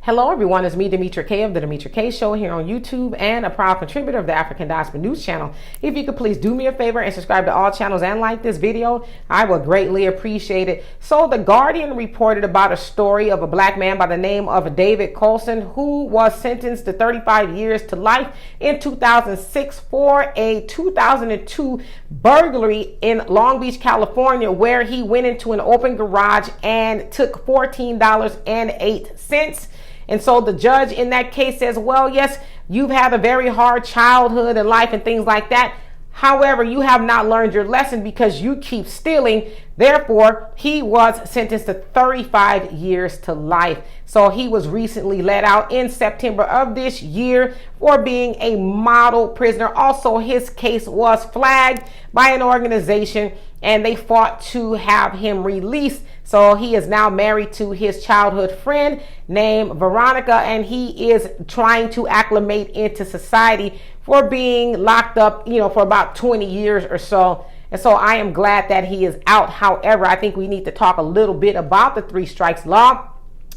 Hello everyone, it's me, Demetra Kaye of the Demetra Kaye Show here on YouTube and a proud contributor of the African Diaspora News channel. If you could please do me a favor and subscribe to all channels and like this video, I would greatly appreciate it. So The Guardian reported about a story of a black man by the name of David Coulson who was sentenced to 35 years to life in 2006 for a 2002 burglary in Long Beach, California, where he went into an open garage and took $14.08. And so the judge in that case says, well, yes, you've had a very hard childhood and life and things like that. However, you have not learned your lesson because you keep stealing. Therefore, he was sentenced to 35 years to life. So he was recently let out in September of this year for being a model prisoner. Also, his case was flagged by an organization and they fought to have him released. So he is now married to his childhood friend named Veronica, and he is trying to acclimate into society for being locked up, for about 20 years or so. And so I am glad that he is out. However, I think we need to talk a little bit about the 3 strikes law,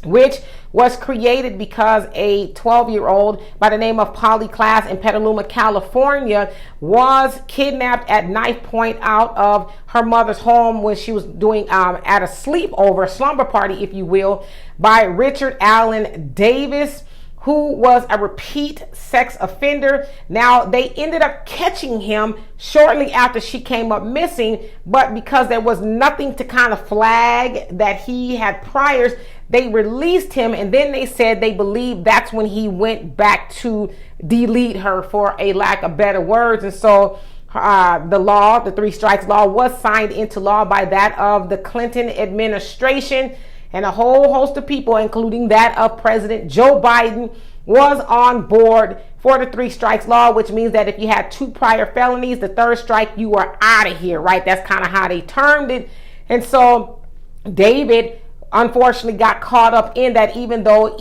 which was created because a 12-year-old by the name of Polly Klaas in Petaluma, California, was kidnapped at knife point out of her mother's home when she was doing at a sleepover, slumber party, if you will, by Richard Allen Davis, who was a repeat sex offender. Now, they ended up catching him shortly after she came up missing, but because there was nothing to kind of flag that he had priors, they released him, and then they said they believe that's when he went back to delete her, for a lack of better words. And so the 3 strikes law was signed into law by that of the Clinton administration, and a whole host of people, including that of President Joe Biden, was on board for the 3 strikes law, which means that if you had 2 prior felonies, the 3rd strike, you are out of here, right? That's kind of how they termed it. And so David unfortunately got caught up in that, even though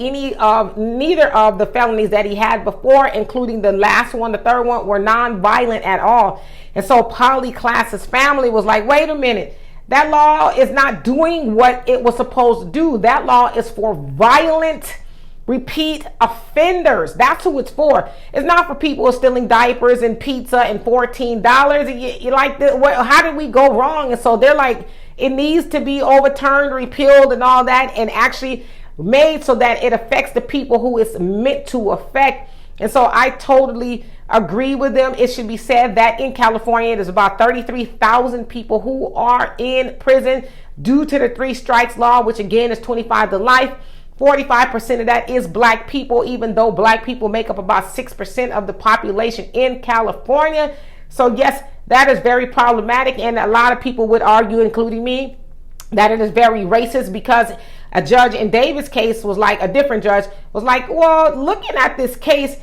neither of the felonies that he had before, including the last one, the 3rd one, were non-violent at all. And so Polly Klaas's family was like, wait a minute, that law is not doing what it was supposed to do. That law is for violent repeat offenders. That's who it's for. It's not for people stealing diapers and pizza and $14. You like, how did we go wrong? And so they're like, it needs to be overturned, repealed, and all that, and actually made so that it affects the people who it's meant to affect. And so I totally agree with them. It should be said that in California, there's about 33,000 people who are in prison due to the 3 strikes law, which again is 25 to life. 45% of that is black people, even though black people make up about 6% of the population in California. So yes, that is very problematic, and a lot of people would argue, including me, that it is very racist, because a judge in David's case was like, a different judge was like, well, looking at this case,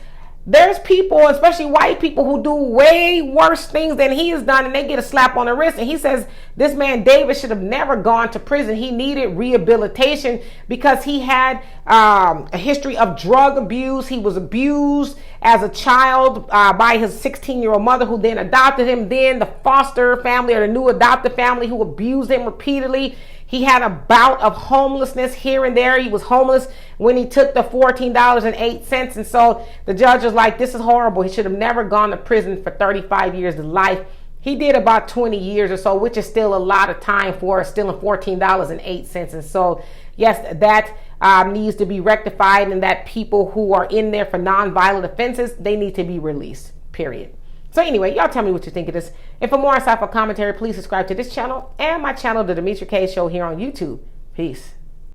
there's people, especially white people, who do way worse things than he has done, and they get a slap on the wrist. And he says this man David should have never gone to prison. He needed rehabilitation because he had a history of drug abuse. He was abused as a child by his 16-year-old mother, who then adopted him. Then the foster family, or the new adoptive family, who abused him repeatedly. He had a bout of homelessness here and there. He was homeless when he took the $14.08. And so the judge was like, this is horrible. He should have never gone to prison for 35 years of life. He did about 20 years or so, which is still a lot of time for stealing $14.08. And so, yes, that needs to be rectified, and that people who are in there for nonviolent offenses, they need to be released, period. So anyway, y'all tell me what you think of this. And for more insightful commentary, please subscribe to this channel and my channel, The Demetra Kaye Show, here on YouTube. Peace.